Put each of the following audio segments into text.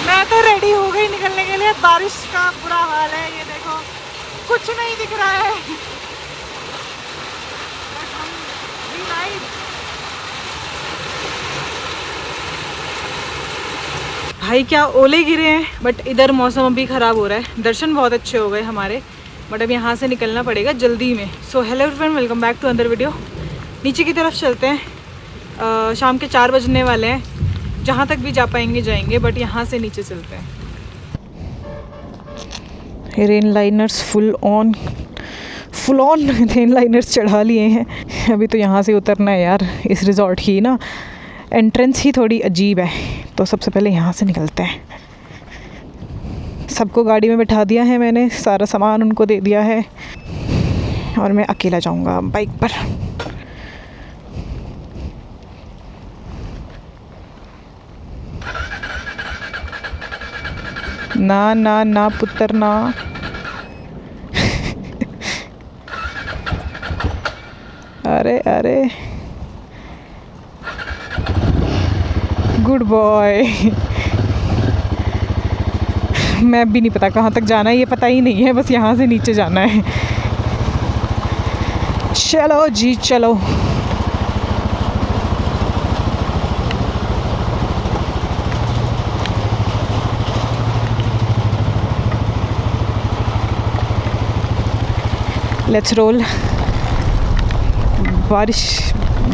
मैं तो रेडी हो गई निकलने के लिए। बारिश का बुरा हाल है, ये देखो कुछ नहीं दिख रहा है। भाई क्या ओले गिरे हैं, बट इधर मौसम अभी ख़राब हो रहा है। दर्शन बहुत अच्छे हो गए हमारे, बट अब यहाँ से निकलना पड़ेगा जल्दी में। So hello friend, welcome back to another video. नीचे की तरफ चलते हैं। शाम के 4 बजने वाले हैं। जहाँ तक भी जा पाएंगे जाएंगे, बट यहाँ से नीचे चलते हैं। Rain liners full on rain liners चढ़ा लिए हैं। अभी तो यहाँ से उतरना है यार। इस रिजॉर्ट की ना एंट्रेंस ही थोड़ी अजीब है, तो सबसे पहले यहाँ से निकलते हैं। सबको गाड़ी में बैठा दिया है मैंने, सारा सामान उनको दे दिया है और मैं अकेला जाऊँगा बाइक पर। ना ना ना पुत्र ना। अरे अरे गुड बॉय। मैं भी नहीं पता कहाँ तक जाना है, ये पता ही नहीं है, बस यहाँ से नीचे जाना है। चलो जी चलो। Let's roll. बारिश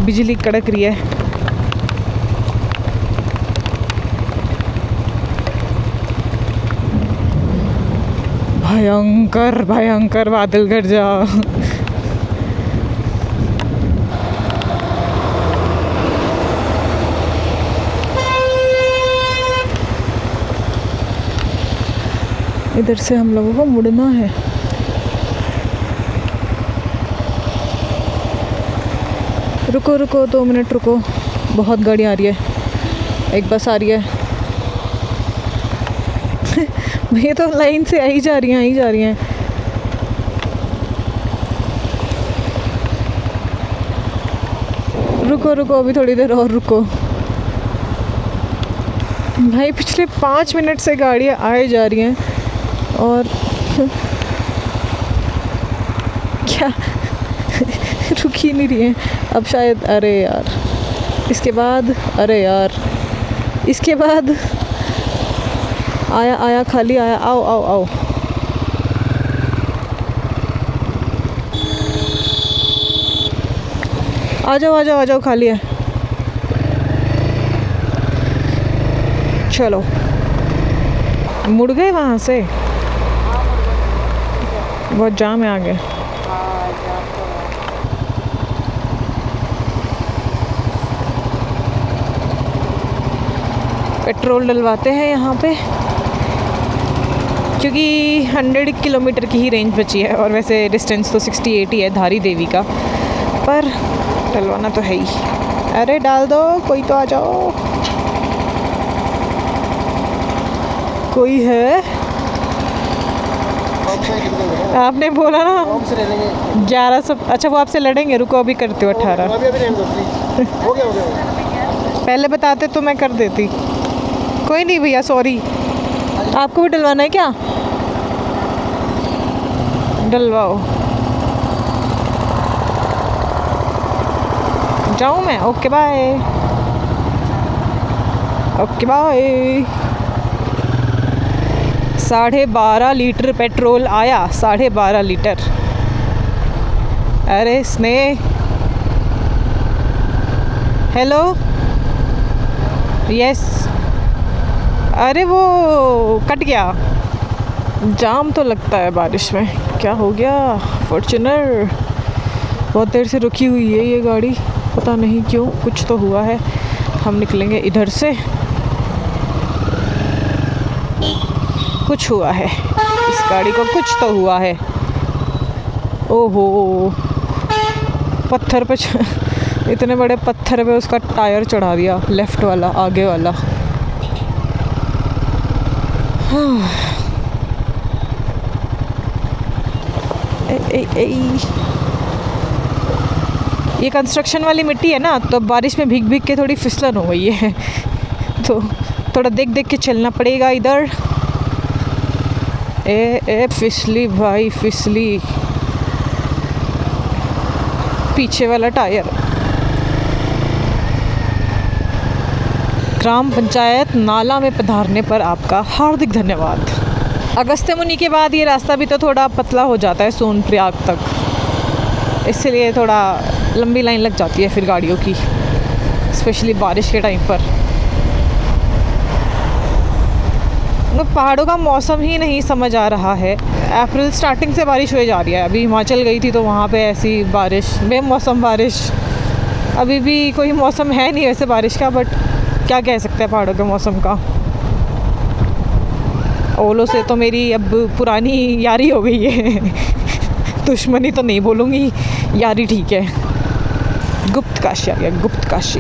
बिजली कड़क रही है। भयंकर भयंकर बादल गरज जा। इधर से हम लोगों को मुड़ना है। रुको रुको 2 मिनट रुको, बहुत गाड़ी आ रही है। एक बस आ रही है। ये तो लाइन से आई जा रही हैं। रुको अभी थोड़ी देर और रुको। भाई पिछले 5 मिनट से गाड़ियाँ आए जा रही हैं और क्या रुक ही नहीं रही हैं। अब शायद अरे यार इसके बाद आया खाली आया। आओ आ जाओ खाली है। चलो मुड़ गए वहाँ से। बहुत जाम है आगे। पेट्रोल डलवाते हैं यहाँ पे, क्योंकि 100 किलोमीटर की ही रेंज बची है और वैसे डिस्टेंस तो 68 ही है धारी देवी का, पर डलवाना तो है ही। अरे डाल दो, कोई तो आ जाओ। कोई है? आपने बोला ना 1100। अच्छा वो आपसे लड़ेंगे, रुको अभी करते हो 18। पहले बताते तो मैं कर देती। कोई नहीं भैया, सॉरी। आपको भी डलवाना है क्या? डलवाओ। जाऊँ मैं? Okay bye. Okay bye. 12.5 litre petrol आया। 12.5 लीटर। अरे स्नेह, हेलो। यस। अरे वो कट गया। जाम तो लगता है बारिश में। क्या हो गया? फॉर्च्यूनर बहुत देर से रुकी हुई है ये गाड़ी, पता नहीं क्यों। कुछ तो हुआ है। हम निकलेंगे इधर से। कुछ हुआ है इस गाड़ी को, कुछ तो हुआ है। ओहो, पत्थर पे इतने बड़े पत्थर पे उसका टायर चढ़ा दिया, लेफ्ट वाला, आगे वाला। ये कंस्ट्रक्शन वाली मिट्टी है ना, तो बारिश में भीग भीग के थोड़ी फिसलन हो गई है तो थोड़ा देख देख के चलना पड़ेगा इधर। ए फिसली भाई फिसली, पीछे वाला टायर। ग्राम पंचायत नाला में पधारने पर आपका हार्दिक धन्यवाद। अगस्त्यमुनि के बाद ये रास्ता भी तो थोड़ा पतला हो जाता है सोनप्रयाग तक, इसलिए थोड़ा लंबी लाइन लग जाती है फिर गाड़ियों की, स्पेशली बारिश के टाइम पर। पहाड़ों का मौसम ही नहीं समझ आ रहा है। अप्रैल स्टार्टिंग से बारिश हो जा रही है। अभी हिमाचल गई थी तो वहाँ पे ऐसी बारिश, बेमौसम बारिश। अभी भी कोई मौसम है नहीं वैसे बारिश का, बट क्या कह सकते हैं पहाड़ों के मौसम का। ओलों से तो मेरी अब पुरानी यारी हो गई है दुश्मनी तो नहीं बोलूँगी, यारी ठीक है। गुप्त काशी आ गया, गुप्त काशी।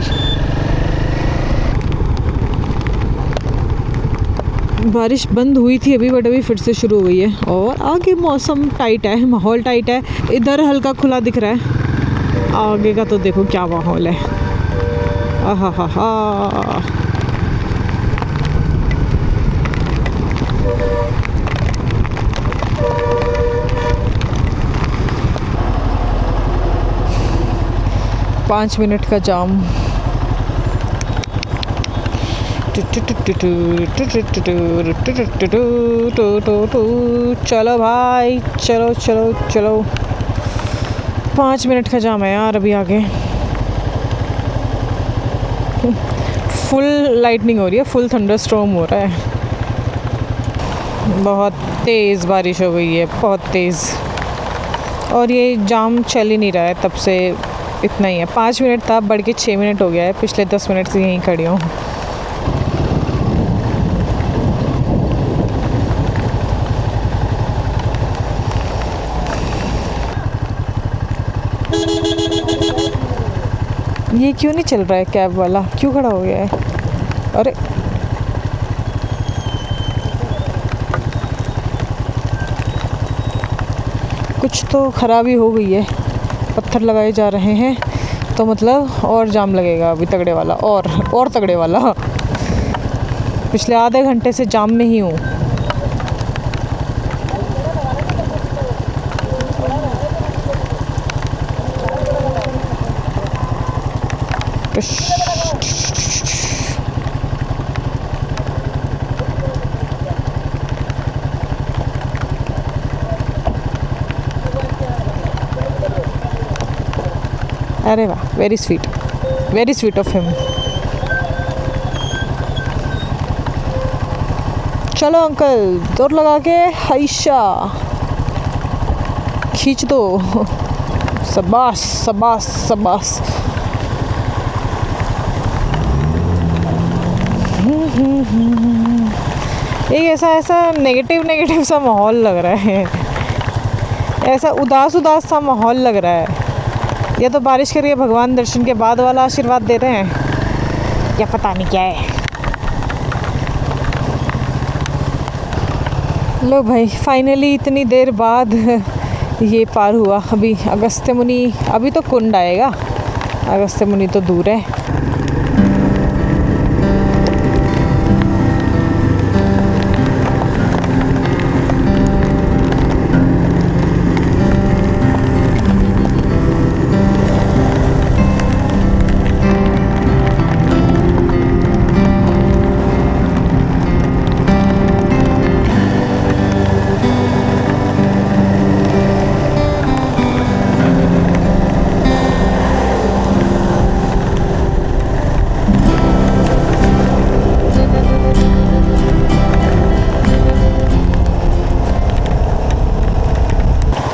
बारिश बंद हुई थी अभी, बट अभी फिर से शुरू हो गई है और आगे मौसम टाइट है, माहौल टाइट है। इधर हल्का खुला दिख रहा है, आगे का तो देखो क्या माहौल है। आहा हा हा। पाँच मिनट का जाम। चलो भाई, चलो चलो चलो। 5 मिनट का जाम है यार अभी आगे। फुल लाइटनिंग हो रही है, फुल थंडरस्टॉर्म हो रहा है। बहुत तेज़ बारिश हो गई है, बहुत तेज़। और ये जाम चल ही नहीं रहा है तब से, इतना ही है। 5 मिनट था, बढ़ के 6 मिनट हो गया है। पिछले 10 मिनट से यहीं खड़ी हूँ। ये क्यों नहीं चल रहा है? कैब वाला क्यों खड़ा हो गया है? अरे कुछ तो खराबी हो गई है। पत्थर लगाए जा रहे हैं तो मतलब और जाम लगेगा अभी तगड़े वाला, और तगड़े वाला। पिछले आधे घंटे से जाम में ही हूँ। अरे वाह, वेरी स्वीट ऑफ हिम। चलो अंकल, दौड़ लगा के हाइशा खींच दो। शबाश शबाश शबाश। एक ऐसा नेगेटिव सा माहौल लग रहा है, ऐसा उदास सा माहौल लग रहा है। या तो बारिश करिए, भगवान दर्शन के बाद वाला आशीर्वाद दे रहे हैं, या पता नहीं क्या है। लो भाई, फाइनली इतनी देर बाद ये पार हुआ। अभी अगस्त्यमुनि, अभी तो कुंड आएगा, अगस्त्यमुनि तो दूर है।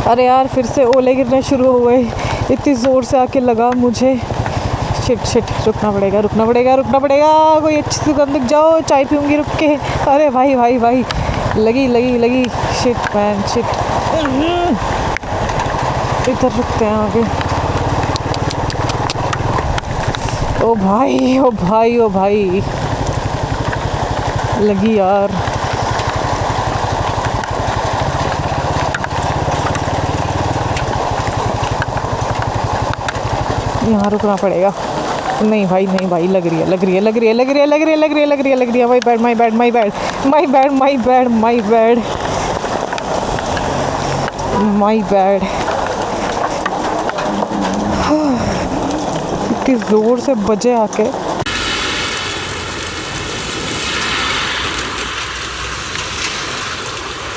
अरे यार, फिर से ओले गिरने शुरू हो गए। इतनी ज़ोर से आके लगा मुझे। शिट, रुकना पड़ेगा। कोई अच्छी सी दुकान दिख जाओ, चाय पीऊँगी रुक के। अरे भाई लगी। Shit man, shit. इधर रुकते हैं आगे। ओ भाई लगी यार। यहाँ रुकना पड़ेगा। नहीं भाई, नहीं भाई, लग रही है, लग रही है, लग रही है, लग रही है, लग रही है, लग रही है, लग रही है, लग रही है। My bad, my bad, my bad, my bad, my bad, my bad, my bad. इतनी ज़ोर से बजे आके।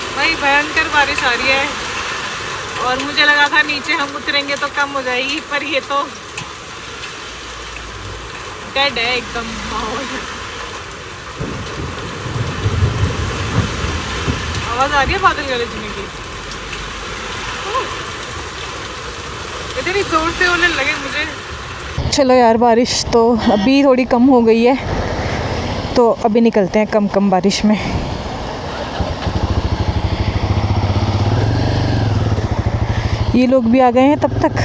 भाई भयंकर बारिश आ रही है और मुझे लगा था नीचे हम उतरेंगे तो कम हो जाएगी, पर ये तो डेड है एकदम माहौल। आवाज़ आ रही है बादल गरजने की, इतनी जोर से होने लगे मुझे। चलो यार, बारिश तो अभी थोड़ी कम हो गई है, तो अभी निकलते हैं कम कम बारिश में। ये लोग भी आ गए हैं तब तक।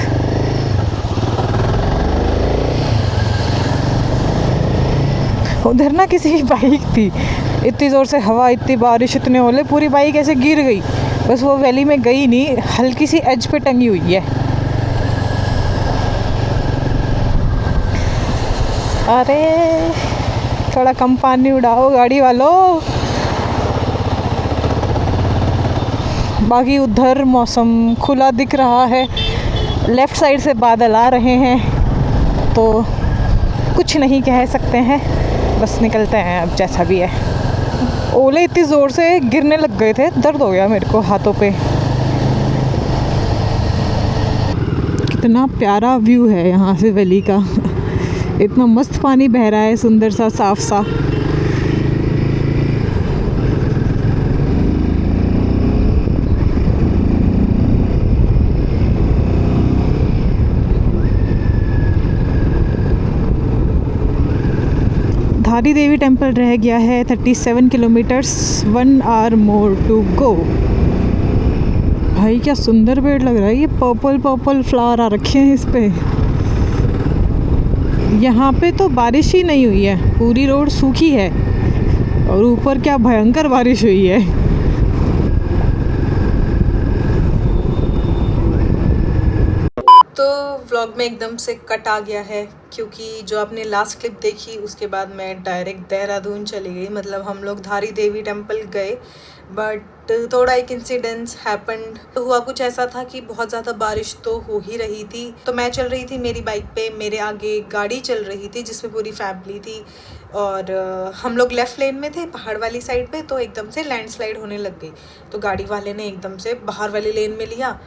उधर ना किसी की बाइक थी, इतनी ज़ोर से हवा, इतनी बारिश, इतने ओले, पूरी बाइक ऐसे गिर गई। बस वो वैली में गई नहीं, हल्की सी एज पे टंगी हुई है। अरे थोड़ा कम पानी उड़ाओ गाड़ी वालों। बाकी उधर मौसम खुला दिख रहा है, लेफ़्ट साइड से बादल आ रहे हैं, तो कुछ नहीं कह सकते हैं, बस निकलते हैं अब जैसा भी है। ओले इतनी ज़ोर से गिरने लग गए थे, दर्द हो गया मेरे को हाथों पे। कितना प्यारा व्यू है यहाँ से वैली का। इतना मस्त पानी बह रहा है, सुंदर सा, साफ सा। धारी देवी टेम्पल रह गया है 37 kilometres, 1 hour more to go. भाई क्या सुंदर पेड़ लग रहा है, ये पर्पल पर्पल फ्लावर आ रखे हैं इस पे। यहाँ पे तो बारिश ही नहीं हुई है, पूरी रोड सूखी है, और ऊपर क्या भयंकर बारिश हुई है। तो व्लॉग में एकदम से कट आ गया है, क्योंकि जो आपने लास्ट क्लिप देखी उसके बाद मैं डायरेक्ट देहरादून चली गई। मतलब हम लोग धारी देवी टेम्पल गए, बट थोड़ा एक इंसिडेंस हैपेंड। तो हुआ कुछ ऐसा था कि बहुत ज़्यादा बारिश तो हो ही रही थी, तो मैं चल रही थी मेरी बाइक पे, मेरे आगे गाड़ी चल रही थी जिसमें पूरी फैमिली थी, और हम लोग लेफ़्ट लेन में थे पहाड़ वाली साइड पे। तो एकदम से लैंडस्लाइड होने लग गई, तो गाड़ी वाले ने एकदम से बाहर वाली लेन में लिया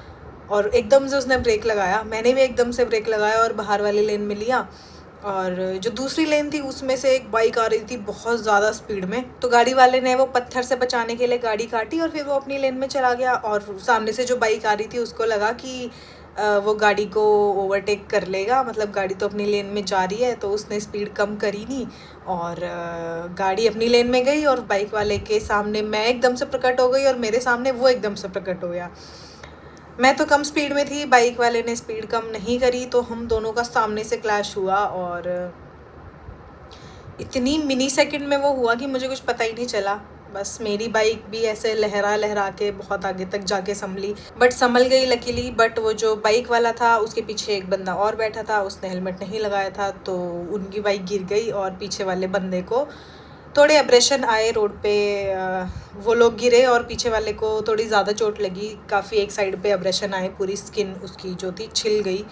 और एकदम से उसने ब्रेक लगाया। मैंने भी एकदम से ब्रेक लगाया और बाहर वाली लेन में लिया, और जो दूसरी लेन थी उसमें से एक बाइक आ रही थी बहुत ज़्यादा स्पीड में, तो गाड़ी वाले ने वो पत्थर से बचाने के लिए गाड़ी काटी और फिर वो अपनी लेन में चला गया। और सामने से जो बाइक आ रही थी उसको लगा कि वो गाड़ी को ओवरटेक कर लेगा, मतलब गाड़ी तो अपनी लेन में जा रही है, तो उसने स्पीड कम करी नहीं और गाड़ी अपनी लेन में गई, और बाइक वाले के सामने मैं एकदम से प्रकट हो गई और मेरे सामने वो एकदम से प्रकट हो गया। मैं तो कम स्पीड में थी, बाइक वाले ने स्पीड कम नहीं करी, तो हम दोनों का सामने से क्लैश हुआ, और इतनी मिनी सेकंड में वो हुआ कि मुझे कुछ पता ही नहीं चला। बस मेरी बाइक भी ऐसे लहरा लहरा के बहुत आगे तक जाके संभली, बट संभल गई लकीली। बट वो जो बाइक वाला था उसके पीछे एक बंदा और बैठा था, उसने हेलमेट नहीं लगाया था, तो उनकी बाइक गिर गई और पीछे वाले बंदे को थोड़े एब्रेशन आए रोड पे। वो लोग गिरे और पीछे वाले को थोड़ी ज़्यादा चोट लगी, काफ़ी एक साइड पे एब्रेशन आए, पूरी स्किन उसकी जो थी छिल गई।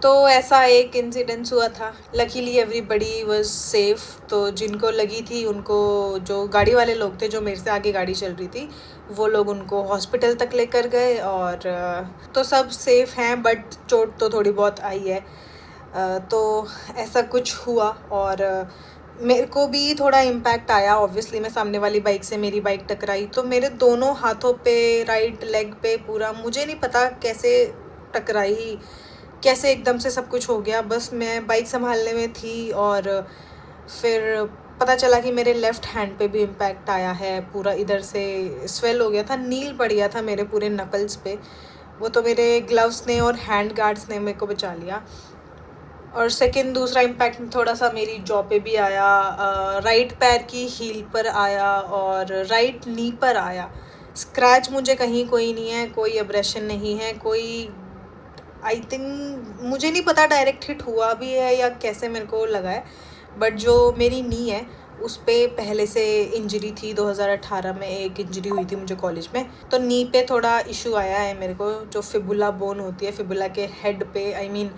तो ऐसा एक इंसिडेंस हुआ था। Luckily everybody was safe. तो जिनको लगी थी उनको, जो गाड़ी वाले लोग थे जो मेरे से आगे गाड़ी चल रही थी, वो लोग उनको हॉस्पिटल तक लेकर गए, और तो सब सेफ़ हैं, बट चोट तो थोड़ी बहुत आई है। तो ऐसा कुछ हुआ, और मेरे को भी थोड़ा इम्पैक्ट आया। ऑब्वियसली मैं सामने वाली बाइक से, मेरी बाइक टकराई तो मेरे दोनों हाथों पे, राइट लेग पे पूरा, मुझे नहीं पता कैसे टकराई, कैसे एकदम से सब कुछ हो गया। बस मैं बाइक संभालने में थी और फिर पता चला कि मेरे लेफ़्ट हैंड पे भी इम्पैक्ट आया है, पूरा इधर से स्वेल हो गया था, नील पड़ गया था मेरे पूरे नकल्स पे। वो तो मेरे ग्लव्स ने और हैंड गार्ड्स ने मेरे को बचा लिया। और सेकंड दूसरा इम्पैक्ट थोड़ा सा मेरी जॉ पे भी आया, राइट पैर की हील पर आया और राइट नी पर आया। स्क्रैच मुझे कहीं कोई नहीं है, कोई एब्रेशन नहीं है, कोई आई थिंक मुझे नहीं पता डायरेक्ट हिट हुआ भी है या कैसे मेरे को लगा है, बट जो मेरी नी है उस पर पहले से इंजरी थी। 2018 में एक इंजरी हुई थी मुझे कॉलेज में, तो नी पे थोड़ा इशू आया है मेरे को। जो फिबुला बोन होती है, फिबुला के हेड पे, आई मीन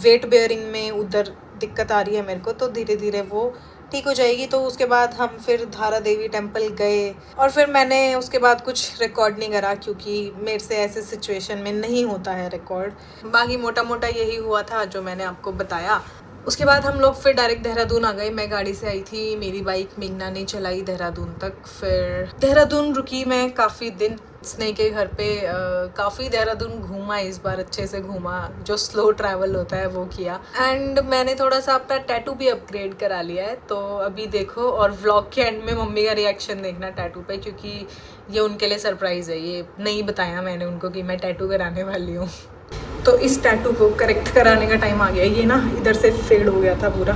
वेट बेयरिंग में उधर दिक्कत आ रही है मेरे को। तो धीरे धीरे वो ठीक हो जाएगी। तो उसके बाद हम फिर धारा देवी टेम्पल गए और फिर मैंने उसके बाद कुछ रिकॉर्ड नहीं करा, क्योंकि मेरे से ऐसे सिचुएशन में नहीं होता है रिकॉर्ड। बाकी मोटा मोटा यही हुआ था जो मैंने आपको बताया। उसके बाद हम लोग फिर डायरेक्ट देहरादून आ गए। मैं गाड़ी से आई थी, मेरी बाइक मेघना ने चलाई देहरादून तक। फिर देहरादून रुकी मैं काफ़ी दिन स्नेह के घर पे। काफ़ी देहरादून घूमा इस बार, अच्छे से घूमा। जो स्लो ट्रैवल होता है वो किया। एंड मैंने थोड़ा सा अपना टैटू भी अपग्रेड करा लिया है, तो अभी देखो। और व्लॉग के एंड में मम्मी का रिएक्शन देखना टैटू पे, क्योंकि ये उनके लिए सरप्राइज़ है। ये नहीं बताया मैंने उनको कि मैं टैटू कराने वाली हूँ। तो इस टैटू को करेक्ट कराने का टाइम आ गया। ये ना इधर से फेड हो गया था पूरा,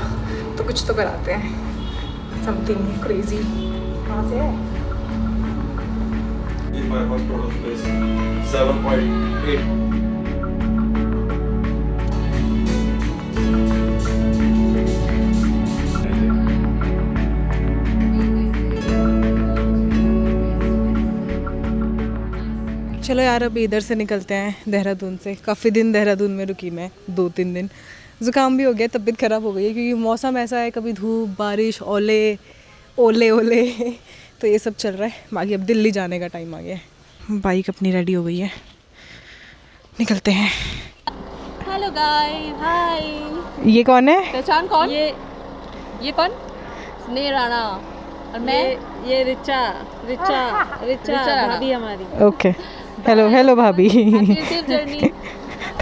तो कुछ तो कराते हैं, समथिंग क्रेजी। कहाँ से है? चलो यार, अभी इधर से निकलते हैं देहरादून से। काफ़ी दिन देहरादून में रुकी मैं, 2-3 दिन। ज़ुकाम भी हो गया, तबीयत ख़राब हो गई है, क्योंकि मौसम ऐसा है, कभी धूप, बारिश, ओले ओले तो ये सब चल रहा है। बाकी अब दिल्ली जाने का टाइम आ गया है। बाइक अपनी रेडी हो गई है, निकलते हैं। हेलो गाइस, हाय। ये कौन है? पहचान कौन? ये कौन? स्नेह राणा। और मैं ये रिचा भाभी हमारी। ओके, हेलो भाभी। Journey.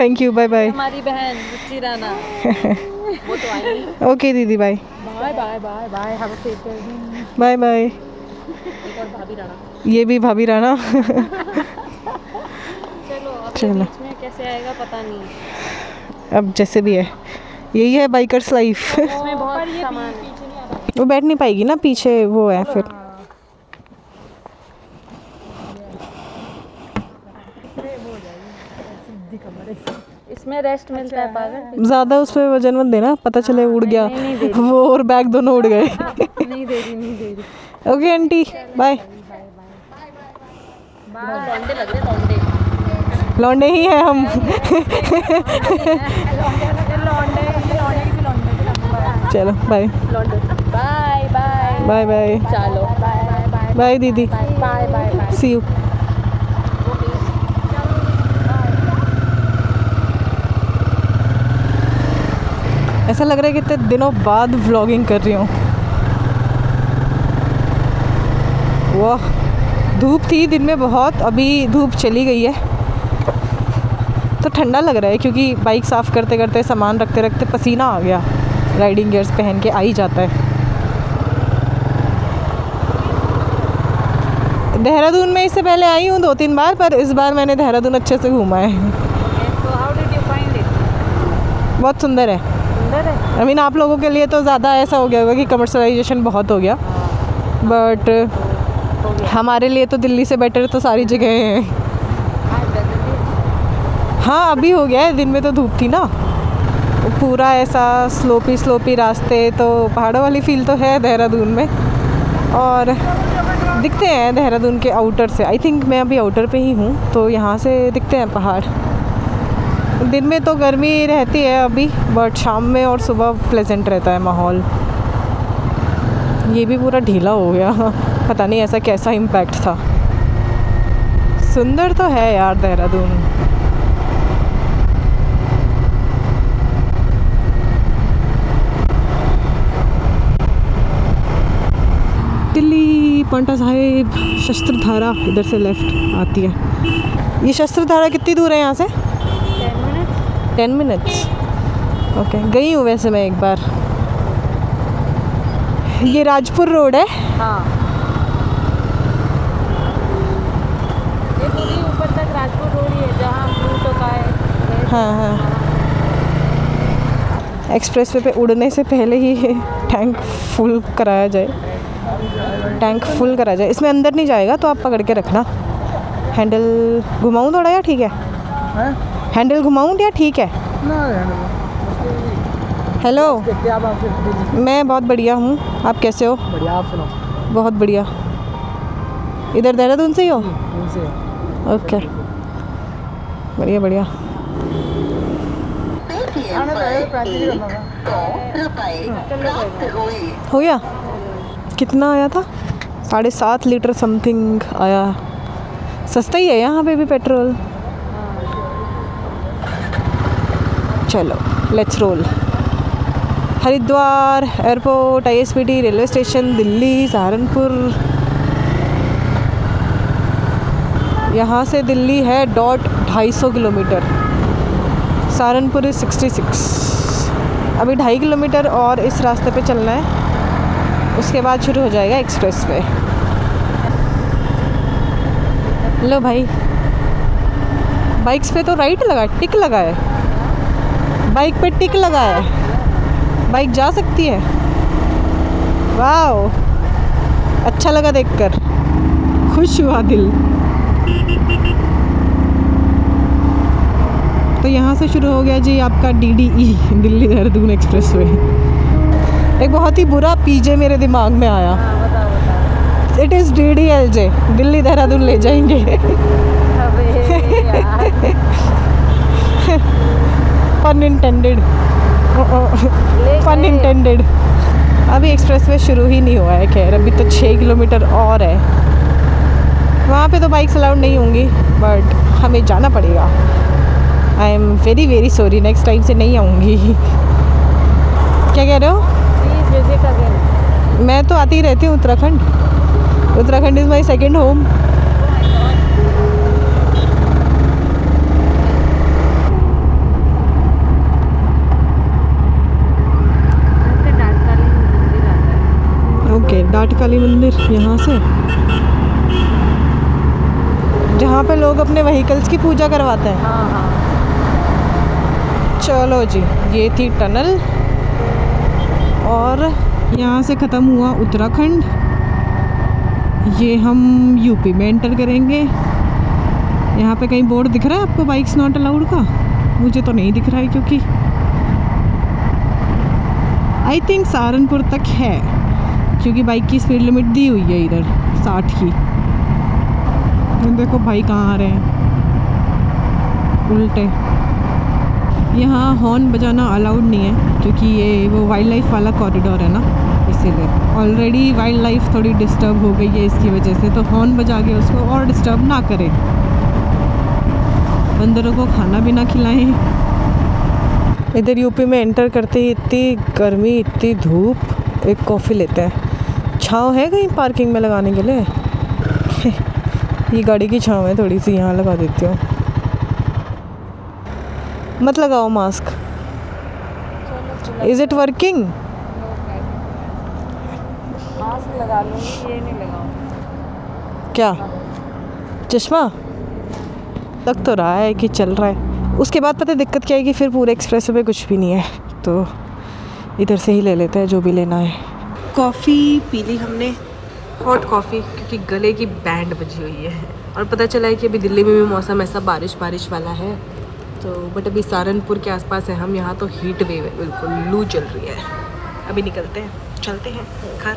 Thank you, bye bye. हमारी बहन रिची राणा। वो तो आई। ओके दीदी, bye bye bye bye bye, have a safe journey. Bye bye. एक और भाभी राणा। ये भी भाभी राणा। चलो बीच में कैसे आएगा पता नहीं। अब जैसे भी है, यही है बाइकर्स लाइफ। इसमें बहुत सामान है। वो बैठ नहीं पाएगी ना, पीछे वो है फिर। इसमें रेस्ट मिलता है पागल। ज़्यादा उस पर वजन मत देना, पता चले उड़ गया। वो और बैग दोनों उड़ गए। नहीं दे रही। Okay aunty, bye. लौंडे लग रहे, लौंडे। लौंडे ही हैं हम। चलो bye bye bye bye bye. चलो बाय बाय दीदी, बाय बाय। See you. ऐसा लग रहा है कि इतने दिनों बाद व्लॉगिंग कर रही हूँ। वाह, धूप थी दिन में बहुत, अभी धूप चली गई है तो ठंडा लग रहा है, क्योंकि बाइक साफ़ करते करते, सामान रखते रखते पसीना आ गया। राइडिंग गियर्स पहन के आ ही जाता है। देहरादून में इससे पहले आई हूँ 2-3 बार, पर इस बार मैंने देहरादून अच्छे से घूमा है। So how did you find it? बहुत सुंदर है। सुंदर है। आई मीन आप लोगों के लिए तो ज़्यादा ऐसा हो गया होगा कि कमर्शलाइजेशन बहुत हो गया, बट हमारे लिए तो दिल्ली से बेटर तो सारी जगह हैं। हाँ अभी हो गया है, दिन में तो धूप थी ना। पूरा ऐसा स्लोपी रास्ते, तो पहाड़ों वाली फील तो है देहरादून में। और दिखते हैं देहरादून के आउटर से। आई थिंक मैं अभी आउटर पे ही हूँ, तो यहाँ से दिखते हैं पहाड़। दिन में तो गर्मी रहती है अभी, बट शाम में और सुबह प्लेजेंट रहता है माहौल। ये भी पूरा ढीला हो गया, पता नहीं ऐसा कैसा इम्पैक्ट था। सुंदर तो है यार देहरादून। दिल्ली पांटा साहिब, शस्त्रधारा इधर से लेफ्ट आती है। ये शस्त्रधारा कितनी दूर है यहाँ से? 10 मिनट्स। ओके, गई हूँ वैसे मैं एक बार। ये राजपुर रोड है। हाँ, ये पूरी ऊपर तक राजपुर रोड ही है, जहाँ ब्लू का है। हाँ। एक्सप्रेसवे पे उड़ने से पहले ही टैंक फुल कराया जाए। इसमें अंदर नहीं जाएगा, तो आप पकड़ के रखना। हैंडल घुमाऊँ थोड़ा या ठीक है? हैंडल घुमाऊँ या ठीक है? हेलो, मैं बहुत बढ़िया हूँ, आप कैसे हो? बढ़िया, आप सुनाओ। बहुत बढ़िया। इधर देहरादून से ही हो? ओके, बढ़िया बढ़िया। हो गया? कितना आया था? 7.5 लीटर समथिंग आया। सस्ता ही है यहाँ पे भी पेट्रोल। चलो let's roll. Haridwar airport, ISBT railway station, Delhi, Saharanpur. यहाँ से दिल्ली है .250 किलोमीटर। सहारनपुर इज़ 66। अभी 2.5 किलोमीटर और इस रास्ते पे चलना है, उसके बाद शुरू हो जाएगा एक्सप्रेस वे। लो भाई, बाइक्स पे तो राइट लगा, टिक लगा है। बाइक पे टिक लगा है, बाइक जा सकती है। वाह, अच्छा लगा देखकर, खुश हुआ दिल। तो यहाँ से शुरू हो गया जी आपका DDE, Delhi Dehradun express way. एक बहुत ही बुरा PJ मेरे दिमाग में आया। It is DDLJ, Delhi Dehradun ले जाएंगे। पन इंटेंडेड, पन इंटेंडेड। अभी एक्सप्रेस वे शुरू ही नहीं हुआ है, खैर अभी तो 6 किलोमीटर और है। वहाँ पे तो बाइक्स अलाउड नहीं होंगी, बट हमें जाना पड़ेगा। I am very very sorry, next time से नहीं आऊँगी। क्या कह रहे हो? मैं तो आती ही रहती हूँ Uttarakhand. Uttarakhand is my second home. Okay, Datkali मंदिर यहाँ से, जहाँ पे लोग अपने व्हीकल्स की पूजा करवाते हैं। चलो जी, ये थी टनल और यहाँ से ख़त्म हुआ उत्तराखंड। ये हम यूपी में एंटर करेंगे। यहाँ पे कहीं बोर्ड दिख रहा है आपको बाइक्स नॉट अलाउड का? मुझे तो नहीं दिख रहा है, क्योंकि आई थिंक सहारनपुर तक है, क्योंकि बाइक की स्पीड लिमिट दी हुई है इधर 60 की। देखो भाई कहाँ आ रहे हैं उल्टे। यहाँ हॉर्न बजाना अलाउड नहीं है, क्योंकि ये वो वाइल्ड लाइफ वाला कॉरिडोर है ना, इसीलिए। ऑलरेडी वाइल्ड लाइफ थोड़ी डिस्टर्ब हो गई है इसकी वजह से, तो हॉर्न बजा के उसको और डिस्टर्ब ना करें। बंदरों को खाना भी ना खिलाएं। इधर यूपी में एंटर करते ही इतनी गर्मी, इतनी धूप। एक कॉफ़ी लेते हैं। छाँव है कहीं पार्किंग में लगाने के लिए? ये गाड़ी की छाँव है थोड़ी सी, यहाँ लगा देती हूँ। मत लगाओ mask. Is it working? Mask लगा लूँगी, ये नहीं लगाऊँ। क्या चश्मा लग तो रहा है कि चल रहा है। उसके बाद पता है दिक्कत क्या है कि फिर पूरे एक्सप्रेस पे कुछ भी नहीं है, तो इधर से ही ले लेते हैं जो भी लेना है। कॉफ़ी पी ली हमने, हॉट कॉफ़ी, क्योंकि गले की बैंड बजी हुई है। और पता चला है कि अभी दिल्ली में भी मौसम ऐसा बारिश बारिश वाला है, तो बट अभी सहारनपुर के आसपास है हम, यहाँ तो हीट वेव है, बिल्कुल लू चल रही है। अभी निकलते हैं, चलते हैं घर।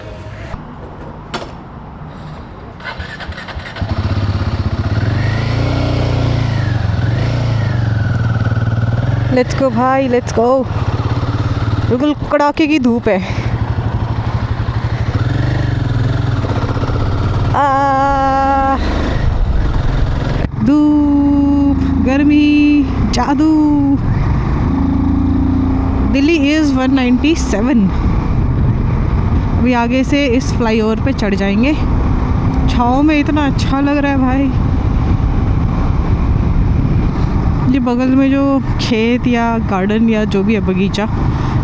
लेट्स गो भाई, लेट्स गो। बिल्कुल कड़ाके की धूप है। धूप, गर्मी, जादू। दिल्ली इज़ 197। अभी आगे से इस फ्लाईओवर पे चढ़ जाएंगे। छाँव में इतना अच्छा लग रहा है भाई। ये बगल में जो खेत या गार्डन या जो भी है बगीचा,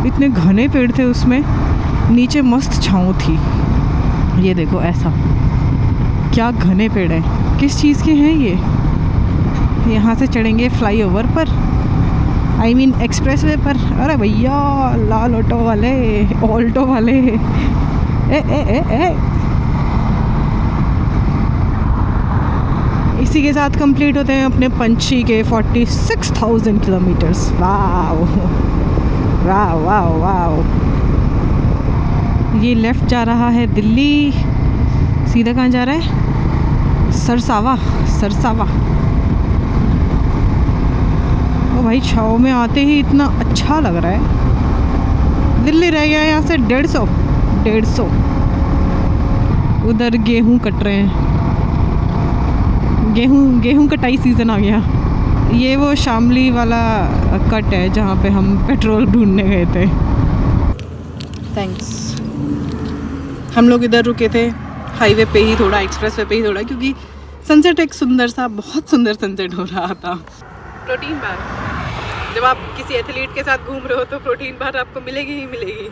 इतने घने पेड़ थे उसमें, नीचे मस्त छाँव थी। ये देखो ऐसा, क्या घने पेड़ हैं। किस चीज़ के हैं ये? यहाँ से चढ़ेंगे फ्लाईओवर पर, आई मीन एक्सप्रेस वे पर। अरे भैया लाल ऑटो वाले, ऑल्टो वाले, ए ए ए ए इसी के साथ कंप्लीट होते हैं अपने पंछी के 46,000 किलोमीटर्स। वाव वाव वाव वाव। ये लेफ़्ट जा रहा है दिल्ली, सीधा कहाँ जा रहा है? सरसावा, सरसावा। ओ भाई, छाँव में आते ही इतना अच्छा लग रहा है। दिल्ली रह गया यहाँ से 150। उधर गेहूं कट रहे हैं, गेहूं कटाई सीज़न आ गया। ये वो शामली वाला कट है जहाँ पे हम पेट्रोल ढूंढने गए थे। थैंक्स। हम लोग इधर रुके थे हाईवे पे ही थोड़ा, एक्सप्रेस वे पे ही थोड़ा, क्योंकि सनसेट एक सुंदर सा, बहुत सुंदर सनसेट हो रहा था। प्रोटीन बार, जब आप किसी एथलीट के साथ घूम रहे हो तो प्रोटीन बार आपको मिलेगी ही मिलेगी।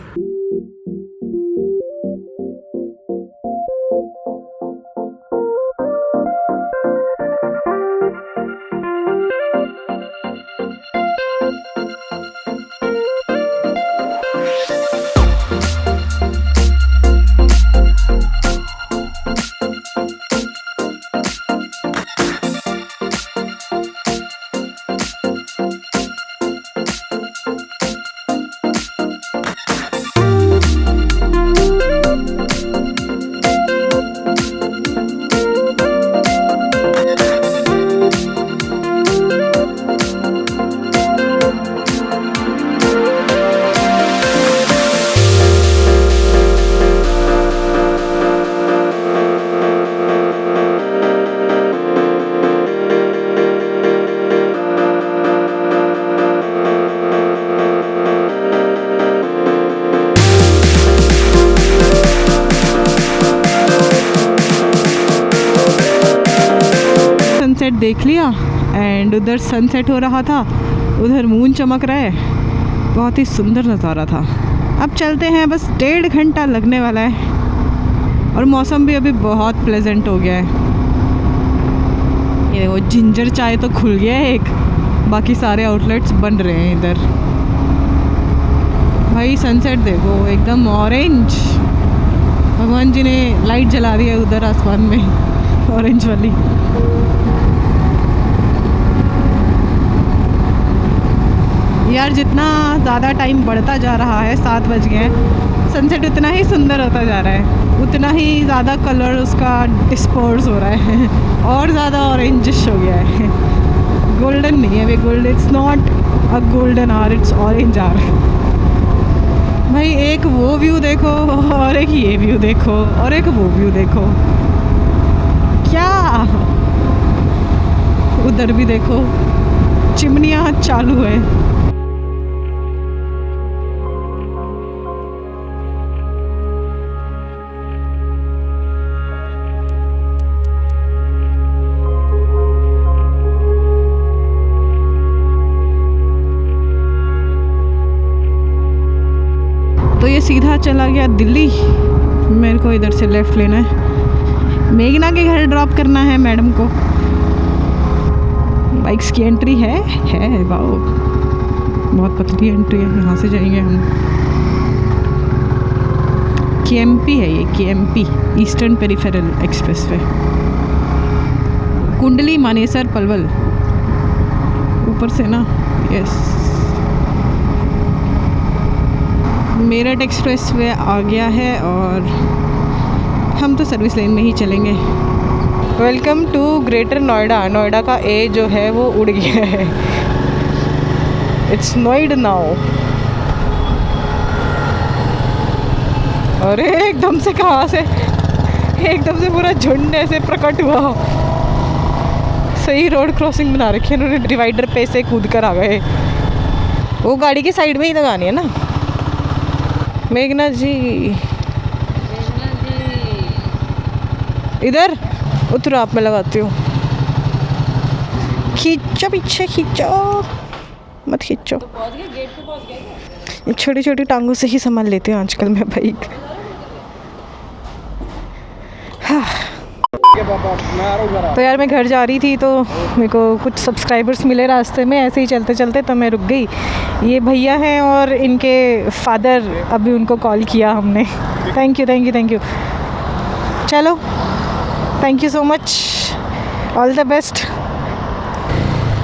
सनसेट देख लिया एंड उधर सनसेट हो रहा था, उधर मून चमक रहा है, बहुत ही सुंदर नज़ारा था। अब चलते हैं, बस 1.5 घंटा लगने वाला है और मौसम भी अभी बहुत प्लेजेंट हो गया है। ये देखो, जिंजर चाय तो खुल गया है एक, बाकी सारे आउटलेट्स बन रहे हैं इधर। भाई सनसेट देखो, एकदम ऑरेंज। भगवान जी ने लाइट जला दी है उधर आसमान में, ऑरेंज वाली। यार जितना ज़्यादा टाइम बढ़ता जा रहा है, 7 बज गए हैं, सनसेट उतना ही सुंदर होता जा रहा है, उतना ही ज़्यादा कलर उसका डिस्पोर्स हो रहा है और ज़्यादा ऑरेंजिश हो गया है। गोल्डन नहीं है वे, gold, it's not a golden R, it's orange R. भाई एक वो व्यू देखो और एक ये व्यू देखो और एक वो व्यू देखो, क्या उधर भी देखो, चिमनियाँ चालू है। तो ये सीधा चला गया दिल्ली। मेरे को इधर से लेफ़्ट लेना है, मेघना के घर ड्रॉप करना है मैडम को। बाइक्स की एंट्री है वाओ, बहुत पतली एंट्री है, यहाँ से जाएंगे हम। KMP है ये, KMP eastern peripheral expressway, Kundli Manesar Palwal, ऊपर से ना। यस, मेरठ एक्सप्रेसवे आ गया है और हम तो सर्विस लेन में ही चलेंगे। Welcome to greater Noida. Noida का ए जो है वो उड़ गया है, इट्स नोएडा नाउ। अरे एकदम से कहाँ से, एकदम से पूरा झुंड ऐसे प्रकट हुआ। सही रोड क्रॉसिंग बना रखी है उन्होंने, डिवाइडर पे से कूद कर आ गए। वो गाड़ी की साइड में ही लगानी है ना। मेघना जी इधर उतरो, आप मैं लगाती हूँ। खींचो पीछे, खींचो मत खींचो। छोटी छोटी टांगों से ही संभाल लेते हैं आजकल मैं बाइक। तो यार मैं घर जा रही थी तो मेरे को कुछ सब्सक्राइबर्स मिले रास्ते में, ऐसे ही चलते चलते, तो मैं रुक गई। ये भैया हैं और इनके फादर, अभी उनको कॉल किया हमने। थैंक यू चलो, thank you so much. All the best.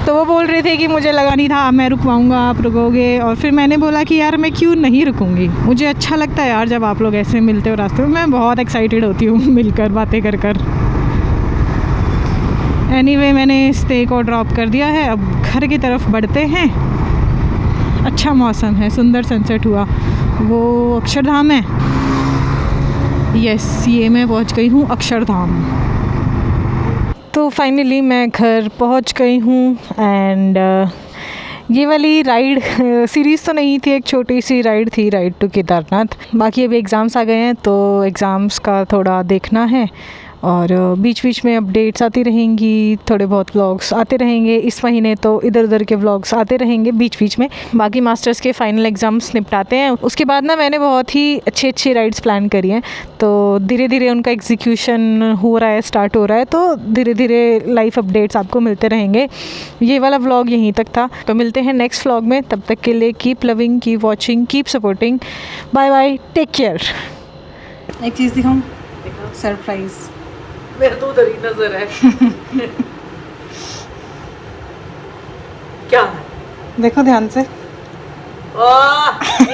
तो वो बोल रहे थे कि मुझे लगा नहीं था मैं रुक पाऊँगा, आप रुकोगे, और फिर मैंने बोला कि यार मैं क्यों नहीं रुकूँगी, मुझे अच्छा लगता है यार जब आप लोग ऐसे मिलते हो रास्ते में, मैं बहुत एक्साइटेड होती हूँ मिलकर बातें कर कर। एनीवे मैंने स्टे को ड्रॉप कर दिया है, अब घर की तरफ बढ़ते हैं। अच्छा मौसम है, सुंदर सनसेट हुआ। वो अक्षरधाम है, यस ये मैं पहुँच गई हूँ अक्षरधाम। तो फाइनली मैं घर पहुंच गई हूँ एंड ये वाली राइड सीरीज़ तो नहीं थी, एक छोटी सी राइड थी, राइड टू केदारनाथ। बाकी अभी एग्ज़ाम्स आ गए हैं तो एग्ज़ाम्स का थोड़ा देखना है, और बीच बीच में अपडेट्स आती रहेंगी, थोड़े बहुत व्लॉग्स आते रहेंगे इस महीने, तो इधर उधर के व्लॉग्स आते रहेंगे बीच बीच में। बाकी मास्टर्स के फाइनल एग्ज़ाम्स निपटाते हैं, उसके बाद ना मैंने बहुत ही अच्छी राइड्स प्लान करी हैं, तो धीरे धीरे उनका एग्जीक्यूशन हो रहा है, स्टार्ट हो रहा है, तो धीरे धीरे लाइफ अपडेट्स आपको मिलते रहेंगे। ये वाला व्लॉग यहीं तक था, तो मिलते हैं नेक्स्ट व्लॉग में। तब तक के लिए keep loving, keep watching, keep supporting. Bye bye, take care. एक चीज़ दिखाऊँ, सरप्राइज़। मेरे तो उधर ही नजर है। क्या है? देखो ध्यान से। ये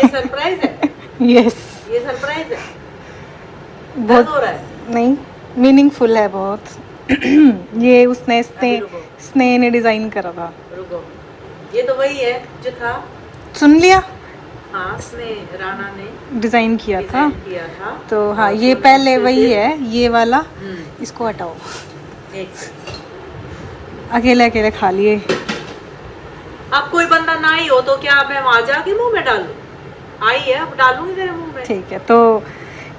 सरप्राइज है। यस, ये सरप्राइज है। बहुत दर्द हो रहा है। नहीं, मीनिंगफुल है बहुत। ये उसने स्नेह ने डिज़ाइन करा था। रुको, ये तो वही है जो था। सुन लिया? हाँ, स्नेह राणा ने डिज़ाइन किया था। किया था। तो हाँ, और ये तो पहले इससे वही फिर- है, ये वाला। इसको हटाओ, एक अकेले अकेले खा लिए। अब कोई बंदा ना ही हो तो क्या मैं वहां जाके मुंह में डालूं? आई है, अब डालूंगी तेरे मुंह में। ठीक है, तो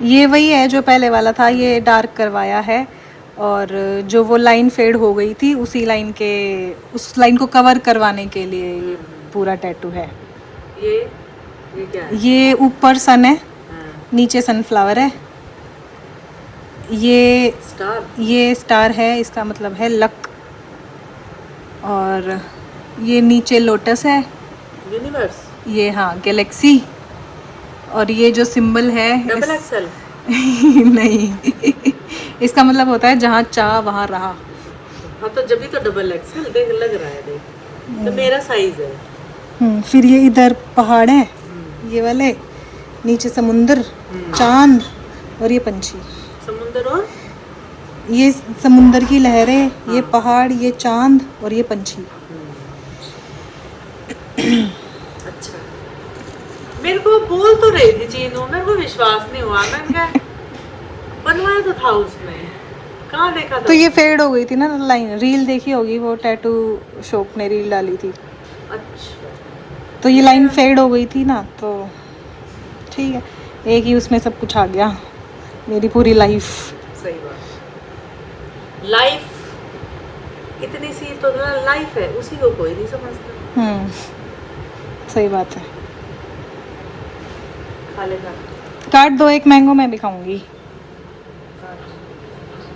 ये वही है जो पहले वाला था, ये डार्क करवाया है, और जो वो लाइन फेड हो गई थी उसी लाइन के, उस लाइन को कवर करवाने के लिए ये पूरा टैटू है। ये क्या है? ये ऊपर सन है, हाँ, नीचे सनफ्लावर है। ये स्टार है, इसका मतलब है लक। और ये नीचे लोटस है, यूनिवर्स, ये हाँ गैलेक्सी। और ये जो सिंबल है डबल एक्सेल। नहीं, इसका मतलब होता है जहाँ चाह वहाँ रहा। हाँ, तो जब भी तो डबल एक्सेल देख लग रहा है, देख तो मेरा साइज है। फिर ये इधर पहाड़ है, ये वाले, नीचे समुंदर, चांद, और ये पंछी। समुंदर और ये समुंदर की लहरें, ये पहाड़, ये चांद, और ये पंछी। अच्छा, मेरे को बोल तो रही थी चीनू, मेरे को विश्वास नहीं हुआ। मैंने कहा बनवाया तो था उसने, कहाँ देखा था? तो ये फेड हो गई थी ना लाइन, रील देखी होगी, वो टैटू शॉप ने रील डाली थी, अच्छा, तो ये लाइन फेड हो गई थी ना, तो ठीक है, एक ही उसमें सब कुछ आ गया, मेरी पूरी लाइफ। सही बात। लाइफ इतनी सी तो लाइफ है, उसी को कोई नहीं समझता। सही बात है। खा लेगा। काट दो, एक मैंगो मैं भी खाऊंगी।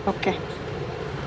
ओके।